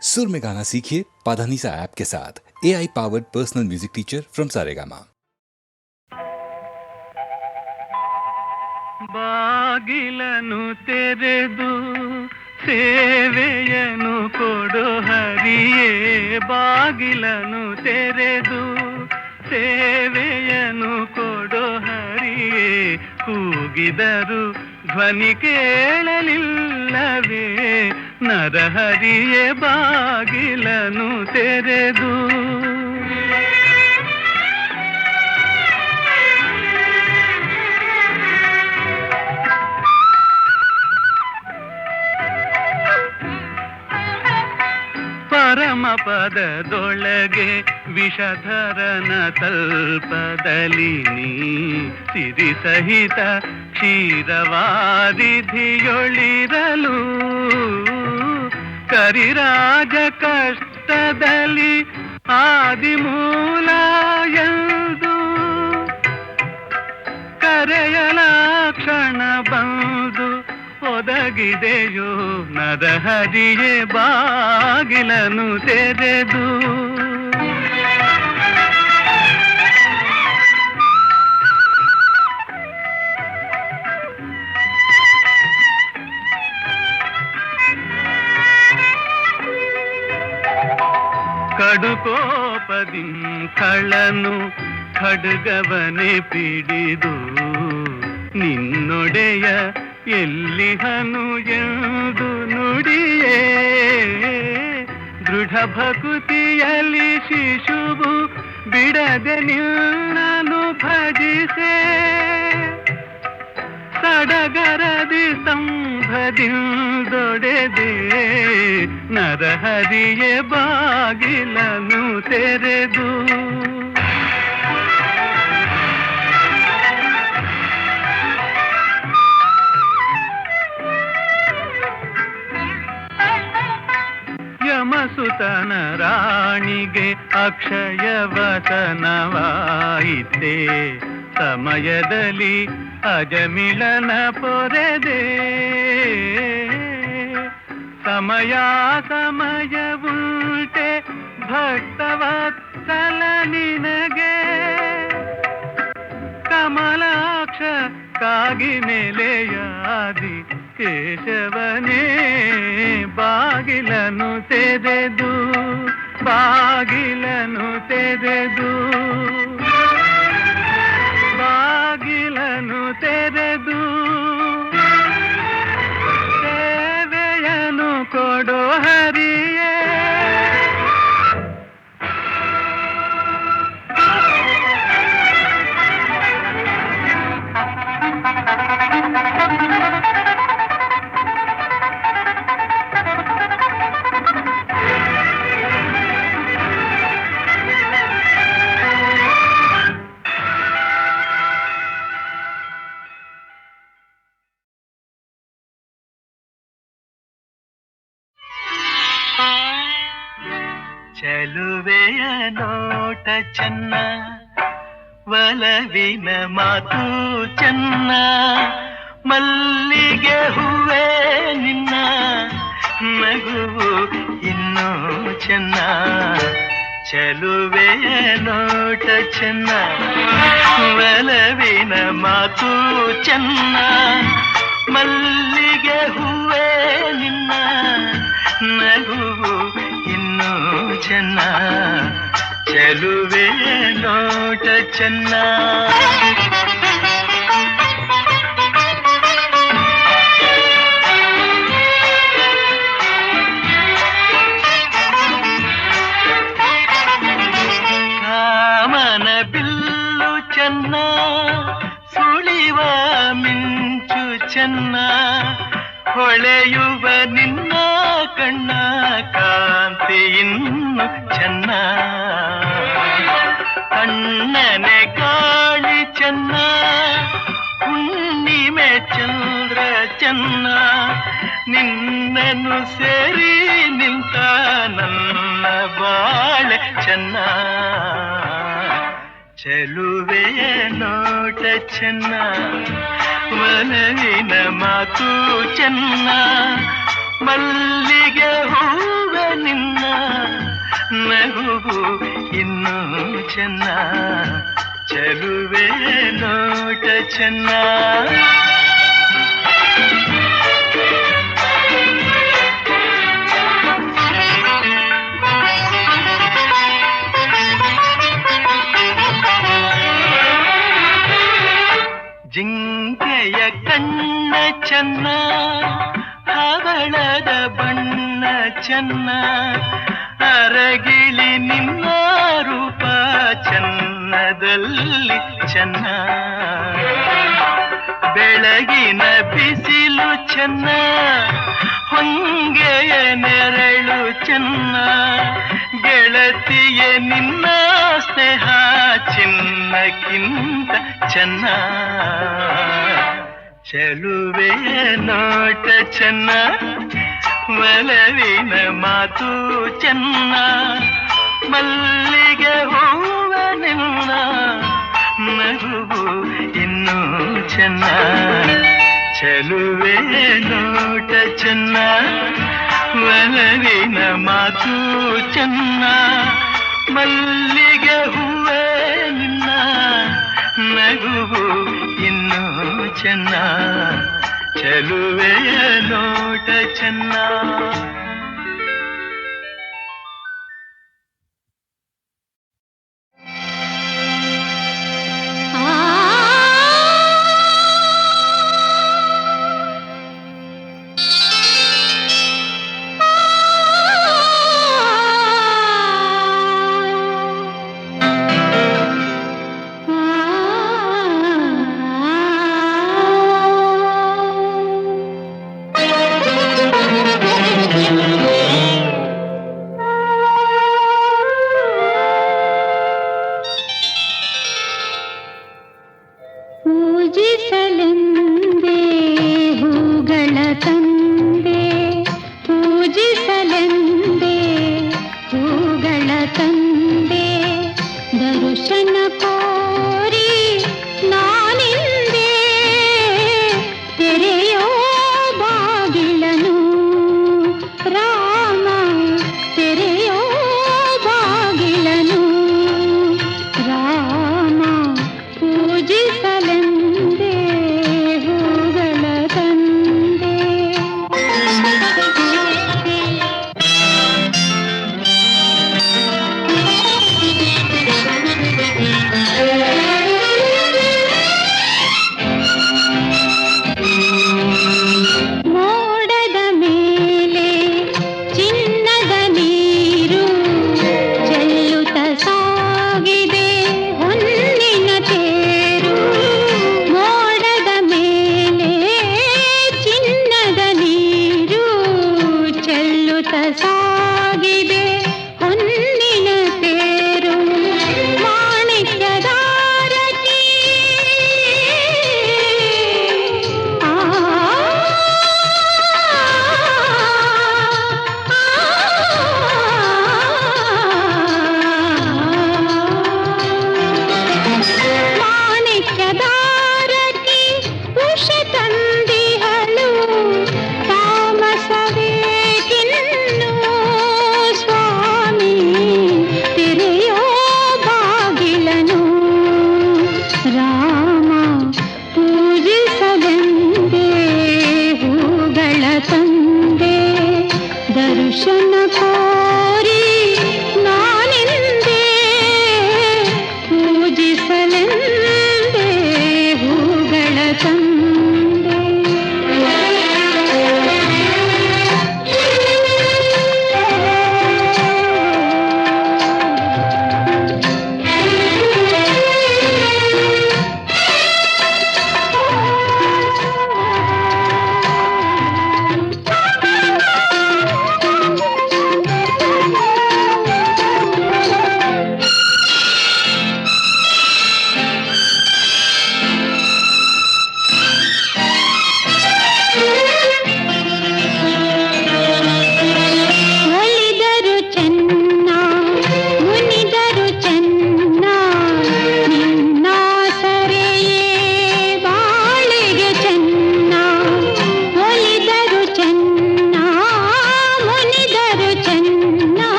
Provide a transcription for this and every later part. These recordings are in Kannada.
सुर में गाना सीखिए पाधानीसा ऐप के साथ। AI powered personal music teacher from Saregama. ಬಾಗಿಲನು ತೆರೆದು ಸೇವೆಯನು ಕೊಡು ಹರಿಯೇ, ಬಾಗಿಲನು ತೆರೆದು ಸೇವೆಯನು ಕೊಡು ಹರಿಯೇ, ಕೂಗಿದರು ಧ್ವನಿ ಕೇಳಲಿಲ್ಲವೇ, ನರಹರಿಯೇ ಬಾಗಿಲನು ತೆರೆದು. ಪರಮ ಪದದೊಳಗೆ ವಿಷಧರನ ತಲ್ಪದಲ್ಲಿ ನೀ ಸಿರಿ ಸಹಿತ ಕ್ಷೀರವಾರಿಧಿಯೊಳಿರಲು, ಕರಿರಾಜ ಕಷ್ಟದಲ್ಲಿ ಆದಿಮೂಲ ಎಂದು ಕರೆಯಲ ಕ್ಷಣ ಬಂದು ಒದಗಿದೆಯೋ, ನರಹರಿಯೇ ಬಾಗಿಲನು ತೆರೆದು. ಕಡುಕೋಪದಿಂ ಖಳನು ಖಡ್ಗವನೆ ಪಿಡಿದು, ನಿನ್ನೊಡೆಯ ಎಲ್ಲಿಹನು ಎಂದು ನುಡಿಯೇ, ದೃಢ ಭಕುತಿಯಲ್ಲಿ ಶಿಶುವು ಬಿಡದೆ ನಿನ್ನನು ಭಜಿಸೆ, ಸಡಗರದಿ ಸಂಭದಿಂದೊಡೆದೆ, ನರಹರಿಯೇ ಬಾಗಿಲನು ತೆರೆದು. ಯಮಸುತನ ರಾಣಿಗೆ ಅಕ್ಷಯವತನವಾಯಿತೆ, ಸಮಯದಲ್ಲಿ ಅಜಮಿಳನ ಪೊರೆದೆ, ಸಮಯ ಸಮಯವುಂಟೆ ಭಕ್ತವತ್ಸಲ ನಿನಗೆ, ಕಮಲಾಕ್ಷ ಕಾಗಿ ನೆಲೆಯಾದಿ ಕೇಶವನೇ ಬಾಗಿಲನು ತೆರೆದು, ಬಾಗಿಲನು ತೆರೆದು, ಬಾಗಿಲನು ತೆರೆದು, ಸೇವೆಯನು ಕೊಡೋ ಹರಿಯೇ. ಚೆಲುವೆಯ ನೋಟ ಚೆನ್ನ, ಒಲವಿನ ಮಾತು ಚೆನ್ನ, ಮಲ್ಲಿಗೆ ಹೂವೇ ನಿನ್ನ ನಗುವು ಇನ್ನೂ ಚೆನ್ನ, ಚೆಲುವೆಯ ನೋಟ ಚೆನ್ನ, ಒಲವಿನ ಮಾತು ಚೆನ್ನ, ಮಲ್ಲಿಗೆ ಹೂವೇ ನಿನ್ನ ನಗುವು ಇನ್ನೂ ಚೆನ್ನ, ಚೆಲುವೆಯ ನೋಟ ಚೆನ್ನ. ಕಾಮನ ಬಿಲ್ಲು ಚೆನ್ನ, ಸುಳಿವ ಮಿಂಚು ಚೆನ್ನ, ಹೊಳೆಯುವ ನಿನ್ನ ಕಣ್ಣ ಕಾಂತಿ ಇನ್ನು ಚೆನ್ನ, ಕಣ್ಣನೆ ಕಾಳಿ ಚೆನ್ನ, ಹುಣ್ಣಿಮೆ ಚಂದ್ರ ಚೆನ್ನ, ನಿನ್ನನ್ನು ಸೇರಿ ನಿಂತ ನನ್ನ ಬಾಳೆ ಚೆನ್ನ, ಚೆಲುವೆಯ ನೋಟ ಚೆನ್ನ, ಒಲವಿನ ಮಾತು ಚೆನ್ನ, ಮಲ್ಲಿಗೆ ಹೂವ ನಿನ್ನ ನಗುವು ಇನ್ನೂ ಚೆನ್ನ ಚೆಲುವೆ ನೋಟ ಚೆನ್ನ ಜಿಂಕೆಯ ಕಣ್ಣ ಚೆನ್ನ ಹವಳದ ಬಣ್ಣ ಚೆನ್ನ ಅರಗಿಳಿ ನಿನ್ನ ರೂಪ ಚೆನ್ನದಲ್ಲಿ ಚೆನ್ನ ಬೆಳಗಿನ ಬಿಸಿಲು ಚೆನ್ನ ಹೊಂಗೆಯ ನೆರಳು ಚೆನ್ನ ಗೆಳತಿಯ ನಿನ್ನ ಸ್ನೇಹ ಚಿನ್ನಕ್ಕಿಂತ ಚೆನ್ನ ಚೆಲುವೆಯ ನೋಟ ಚೆನ್ನ ಒಲವಿನ ಮಾತು ಚೆನ್ನ ಮಲ್ಲಿಗೆ ಹೂವ ನಿನ್ನ ನಗುವು ಇನ್ನೂ ಚೆನ್ನ ಚೆಲುವೆಯ ನೋಟ ಚೆನ್ನ ಒಲವಿನ ಮಾತು ಚೆನ್ನ ಮಲ್ಲಿಗೆ ಹೂವೇ ನಿನ್ನ ನಗುವು ಇನ್ನೂ ಚೆನ್ನ ಚೆಲುವೆಯ ನೋಟ ಚೆನ್ನ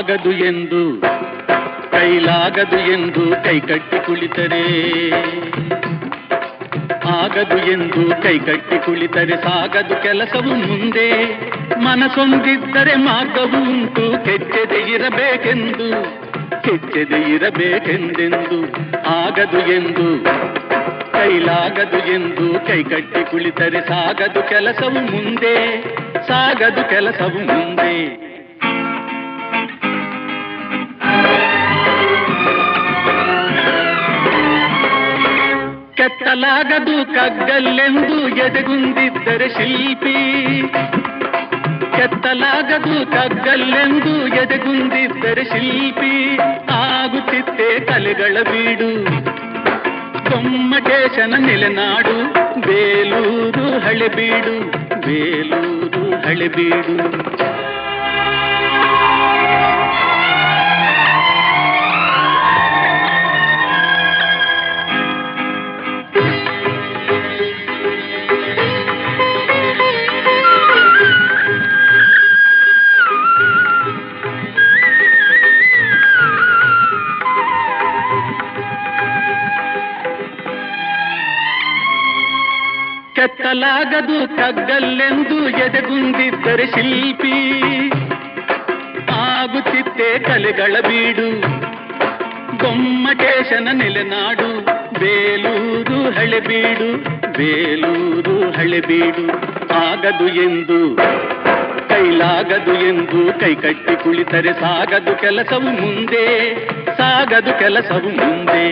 ಆಗದು ಎಂದು ಕೈಲಾಗದು ಎಂದು ಕೈಕಟ್ಟಿ ಕುಳಿತರೆ, ಆಗದು ಎಂದು ಕೈಕಟ್ಟಿ ಕುಳಿತರೆ ಸಾಗದು ಕೆಲಸವು ಮುಂದೆ. ಮನಸೊಂದಿದ್ದರೆ ಮಾರ್ಗವು ಉಂಟು, ಕೆಚ್ಚದೆ ಇರಬೇಕೆಂದು ಕೆಚ್ಚದೆ ಇರಬೇಕೆಂದೆಂದು. ಆಗದು ಎಂದು ಕೈಲಾಗದು ಎಂದು ಕೈಕಟ್ಟಿ ಕುಳಿತರೆ ಸಾಗದು ಕೆಲಸವು ಮುಂದೆ, ಸಾಗದು ಕೆಲಸವು ಮುಂದೆ. ಕೆತ್ತಲಾಗದು ಕಗ್ಗಲ್ಲೆಂದು ಎದೆಗುಂದಿದ್ದರೆ ಶಿಲ್ಪಿ, ಕೆತ್ತಲಾಗದು ಕಗ್ಗಲ್ಲೆಂದು ಎದೆಗುಂದಿದ್ದರೆ ಶಿಲ್ಪಿ. ಆಗುತ್ತಿತ್ತೆ ಕಲೆಗಳ ಬೀಡು, ಗೊಮ್ಮಟೇಶನ ನೆಲೆನಾಡು, ಬೇಲೂರು ಹಳೆಬೀಡು, ಬೇಲೂರು ಹಳೆಬೀಡು. ಕೆತ್ತಲಾಗದು ಕಗ್ಗಲ್ಲೆಂದು ಎದೆಗುಂದಿದ್ದರೆ ಶಿಲ್ಪಿ. ಆಗುತ್ತಿತ್ತೆ ಕಲೆಗಳ ಬೀಡು, ಗೊಮ್ಮಟೇಶನ ನೆಲೆನಾಡು, ಬೇಲೂರು ಹಳೆಬೀಡು, ಬೇಲೂರು ಹಳೆಬೀಡು. ಆಗದು ಎಂದು ಕೈಲಾಗದು ಎಂದು ಕೈಕಟ್ಟಿ ಕುಳಿತರೆ ಸಾಗದು ಕೆಲಸವು ಮುಂದೆ, ಸಾಗದು ಕೆಲಸವು ಮುಂದೆ.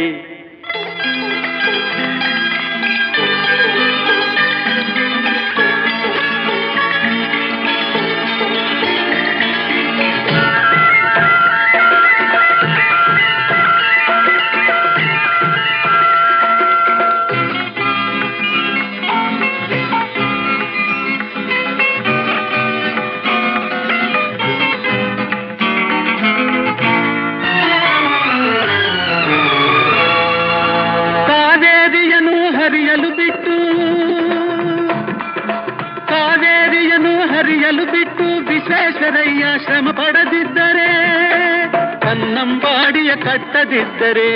ಹರಿಯಲು ಬಿಟ್ಟು ವಿಶ್ವೇಶ್ವರಯ್ಯ ಶ್ರಮ ಪಡದಿದ್ದರೆ, ಕನ್ನಂಬಾಡಿಯ ಕಟ್ಟದಿದ್ದರೆ,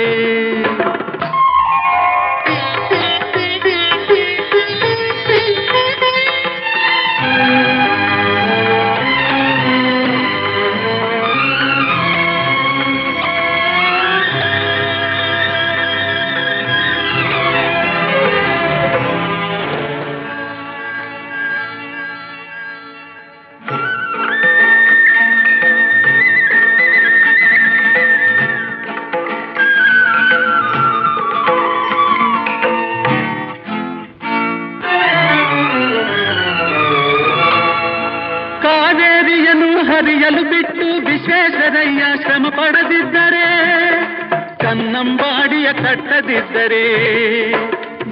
ಹರಿಯಲು ಬಿಟ್ಟು ವಿಶ್ವೇಶ್ವರಯ್ಯ ಶ್ರಮ ಪಡದಿದ್ದರೆ, ಕನ್ನಂಬಾಡಿಯ ಕಟ್ಟದಿದ್ದರೆ,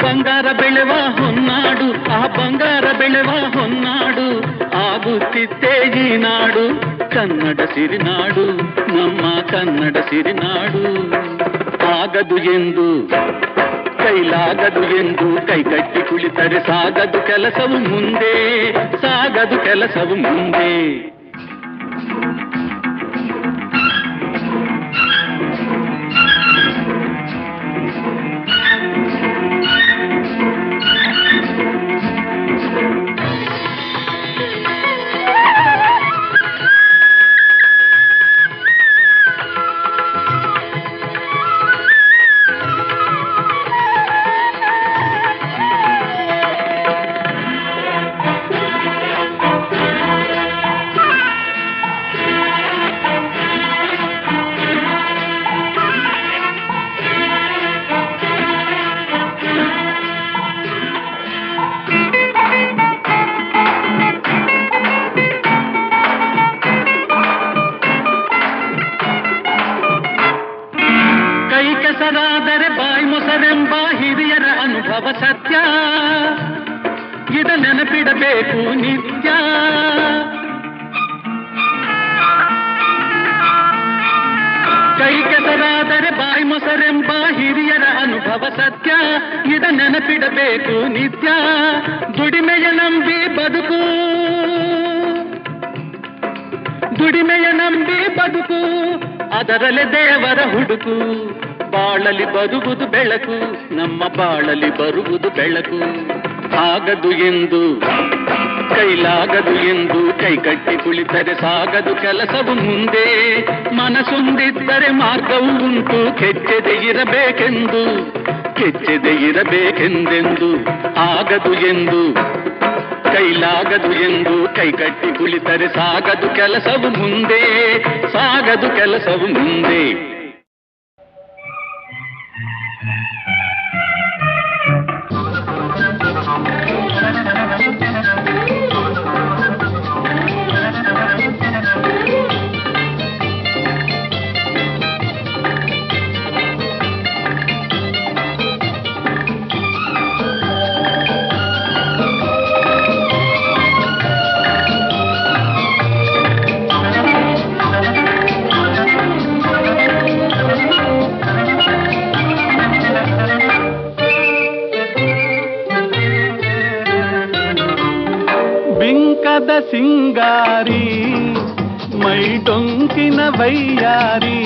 ಬಂಗಾರ ಬೆಳೆವ ಹೊನ್ನಾಡು, ಆ ಬಂಗಾರ ಬೆಳೆವ ಹೊನ್ನಾಡು ಆಗುತ್ತಿತ್ತೇ ಈ ನಾಡು, ಕನ್ನಡ ಸಿರಿನಾಡು, ನಮ್ಮ ಕನ್ನಡ ಸಿರಿನಾಡು. ಆಗದು ಎಂದು ಕೈಲಾಗದು ಎಂದು ಕೈಕಟ್ಟಿ ಕುಳಿತರೆ ಸಾಗದು ಕೆಲಸವು ಮುಂದೆ, ಸಾಗದು ಕೆಲಸವು ಮುಂದೆ. ಕೆಸರಾದರೆ ಬಾಯಿ ಮೊಸರೆಂಬ ಹಿರಿಯರ ಅನುಭವ ಸತ್ಯ, ಇದ ನೆನಪಿಡಬೇಕು ನಿತ್ಯ. ಕೈ ಕೆಸರಾದರೆ ಬಾಯಿ ಮೊಸರೆಂಬ ಹಿರಿಯರ ಅನುಭವ ಸತ್ಯ, ಇದ ನೆನಪಿಡಬೇಕು ನಿತ್ಯ. ದುಡಿಮೆಯ ನಂಬಿ ಬದುಕು, ದುಡಿಮೆಯ ನಂಬಿ ಬದುಕು, ಅದರಲ್ಲೇ ದೇವರ ಹುಡುಕು. ಬಾಳಲಿ ಬರುವುದು ಬೆಳಕು, ನಮ್ಮ ಬಾಳಲಿ ಬರುವುದು ಬೆಳಕು. ಆಗದು ಎಂದು ಕೈಲಾಗದು ಎಂದು ಕೈಕಟ್ಟಿ ಕುಳಿತರೆ ಸಾಗದು ಕೆಲಸವು ಮುಂದೆ. ಮನಸ್ಸೊಂದಿದ್ದರೆ ಮಾರ್ಗವು ಉಂಟು, ಕೆಚ್ಚದೆ ಇರಬೇಕೆಂದು ಕೆಚ್ಚದೆ ಇರಬೇಕೆಂದೆಂದು. ಆಗದು ಎಂದು ಕೈಲಾಗದು ಎಂದು ಕೈಕಟ್ಟಿ ಕುಳಿತರೆ ಸಾಗದು ಕೆಲಸವು ಮುಂದೆ, ಸಾಗದು ಕೆಲಸವು ಮುಂದೆ. ಬಿಂಕದ ಸಿಂಗಾರಿ ಮೈ ಡೊಂಕಿನ ವೈಯಾರಿ,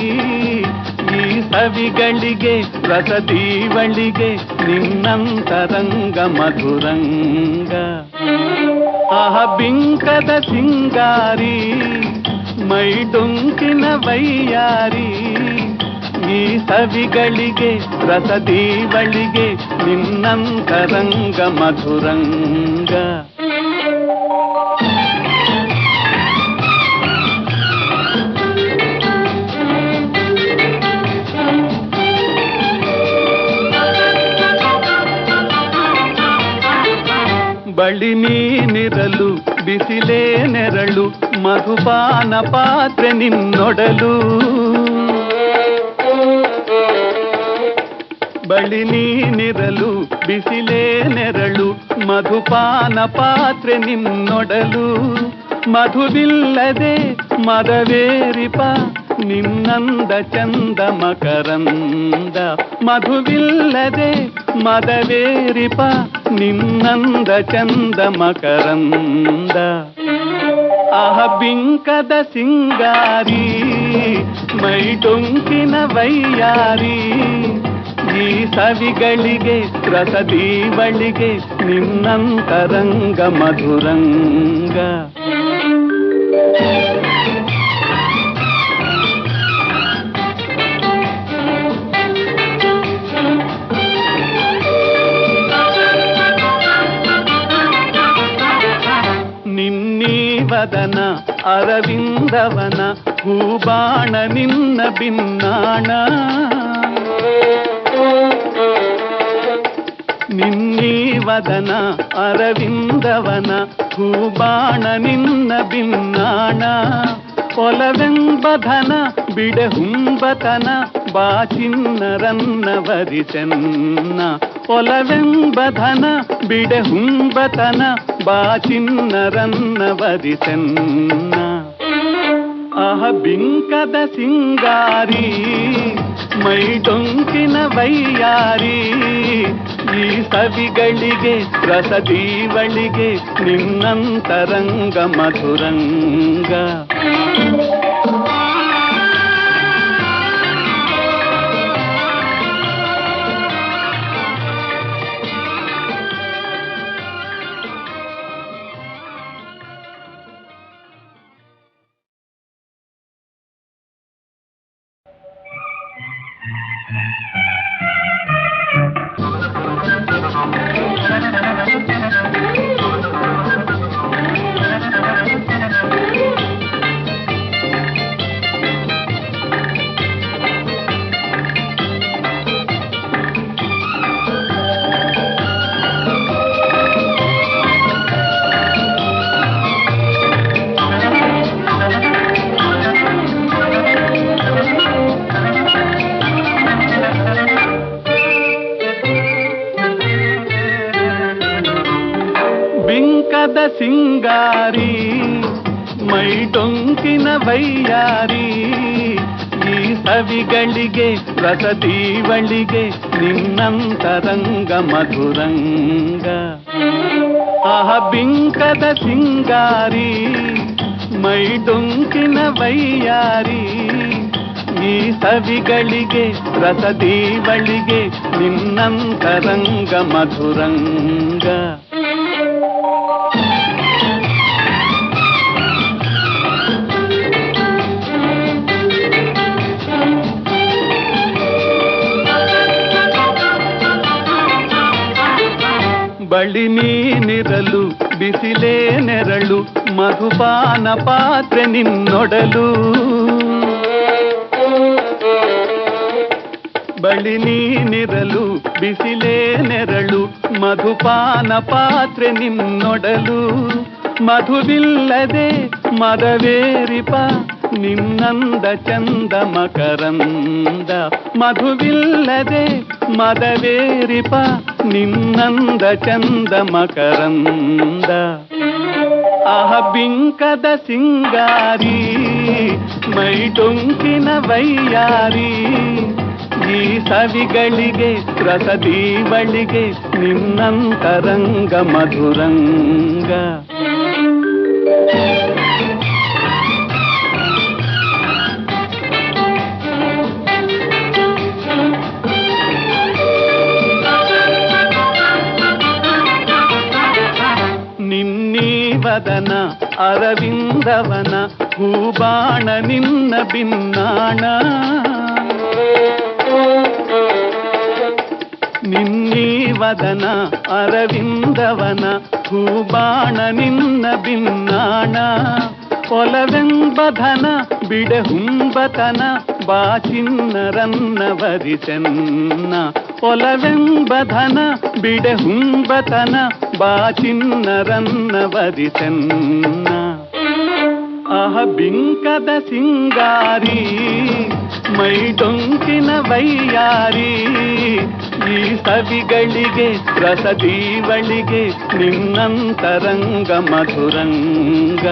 ಈ ಸವಿಗಳಿಗೆ ರಸದೀವಳಿಗೆ ನಿನ್ನಂತರಂಗ ಮಧುರಂಗ. ಆಹ ಬಿಂಕದ ಸಿಂಗಾರಿ ಮೈ ಡೊಂಕಿನ ವೈಯಾರಿ, ಈ ಸವಿಗಳಿಗೆ ರಸದೀವಳಿಗೆ ನಿನ್ನಂತರಂಗ ಮಧುರಂಗ. ಬಳಿ ನೀನಿರಲು ಬಿಸಿಲೇ ನೆರಳು, ಮಧುಪಾನ ಪಾತ್ರೆ ನಿನ್ನೊಡಲು. ಬಳಿ ನೀನಿರಲು ಬಿಸಿಲೇ ನೆರಳು, ಮಧುಪಾನ ಪಾತ್ರೆ ನಿನ್ನೊಡಲು. ಮಧುವಿಲ್ಲದೆ ಮದವೇರಿಪ ನಿನ್ನಂದ ಚಂದ ಮಕರಂದ. ಮಧುವಿಲ್ಲದೆ ಮದವೇರಿಪ ನಿನ್ನಂದ ಚಂದ ಮಕರಂದ. ಆಹ ಬಿಂಕದ ಸಿಂಗಾರಿ ಮೈ ಡೊಂಕಿನ ವೈಯಾರಿ, ಈ ಸವಿಗಳಿಗೆ ರಸದೀವಳಿಗೆ ನಿನ್ನಂತರಂಗ ಮಧುರಂಗ. ನಿನ್ನೀವದನ ಅರವಿಂದವನ ಹೂಬಾಣ ನಿನ್ನ ಬಿನ್ನಾಣ. ನಿನ್ನೀವದನ ಅರವಿಂದವನ ಹೂಬಾಣ ನಿನ್ನ ಬಿನ್ನಾಣ. ಒಲವೆಂಬಧನ ಬಿಡೆ ಹುಂಬತನ ಬಾಚಿನ್ನರನ್ನ ವರಿಸೆನ್ನ. ಒಲವೆಂಬಧನ ಬಿಡೆ ಹುಂಬತನ ಬಾಚಿನ್ನರನ್ನ ವರಿಸೆನ್ನ. ಆಹ ಬಿಂಕದ ಸಿಂಗಾರಿ ಮೈ ಡೊಂಕಿನ ವೈಯಾರಿ, ಈ ಸವಿಗಳಿಗೆ ರಸದೀವಳಿಗೆ ನಿನ್ನಂತರಂಗ ಮಧುರಂಗ. ಬಿಂಕದ ಸಿಂಗಾರಿ ಮೈ ಡೊಂಕಿನ ವೈಯಾರಿ, ಈ ಸವಿಗಳಿಗೆ ರಸದೀವಳಿಗೆ ನಿನ್ನಂತರಂಗ ಮಧುರಂಗ. ಆಹ ಬಿಂಕದ ಸಿಂಗಾರಿ ಮೈ ಡೊಂಕಿನ ವೈಯಾರಿ ಈ ಸವಿಗಳಿಗೆ ರಸದೀವಳಿಗೆ ನಿನ್ನಂತರಂಗ ಮಧುರಂಗ. ಬಳಿ ನೀನಿರಲು ಬಿಸಿಲೇ ನೆರಳು ಮಧುಪಾನ ಪಾತ್ರೆ ನಿನ್ನೊಡಲು. ಬಳಿ ನೀನಿರಲು ಬಿಸಿಲೇ ನೆರಳು ಮಧುಪಾನ ಪಾತ್ರೆ ನಿನ್ನೊಡಲು. ಮಧುವಿಲ್ಲದೆ ಮದವೇರಿಪ ನಿನ್ನಂದ ಚಂದ ಮಕರಂದ. ಮಧುವಿಲ್ಲದೆ ಮದವೇರಿಪ ನಿನ್ನಂದ ಚಂದ ಮಕರಂದ. ಆಹ ಬಿಂಕದ ಸಿಂಗಾರಿ ಮೈ ಡೊಂಕಿನ ವೈಯಾರಿ ಈ ಸವಿಗಳಿಗೆ ರಸದೀವಳಿಗೆ ನಿನ್ನಂತರಂಗ ಮಧುರಂಗ. ನಿನ್ನೀವದನ ಅರವಿಂದವನ ಹೂಬಾಣ ನಿನ್ನ ಬಿನ್ನಾಣ. ನಿನ್ನೀವದನ ಅರವಿಂದವನ ಹೂಬಾಣ ನಿನ್ನ ಬಿನ್ನಾಣ. ಒಲವೆಂಬಧನ ಬಿಡೆ ಹುಂಬತನ ಬಾಚಿನ್ನರನ್ನ ವರಿಸೆನ್ನ. ಒಲವೆಂಬಧನ ಬಿಡೆ ಹುಂಬತನ ಬಾಚಿನ್ನರನ್ನ ವರಿಸೆನ್ನ. ಆಹ ಬಿಂಕದ ಸಿಂಗಾರಿ ಮೈ ಡೊಂಕಿನ ವೈಯಾರಿ ಈ ಸವಿಗಳಿಗೆ ರಸದೀವಳಿಗೆ ನಿನ್ನಂತರಂಗ ಮಧುರಂಗ.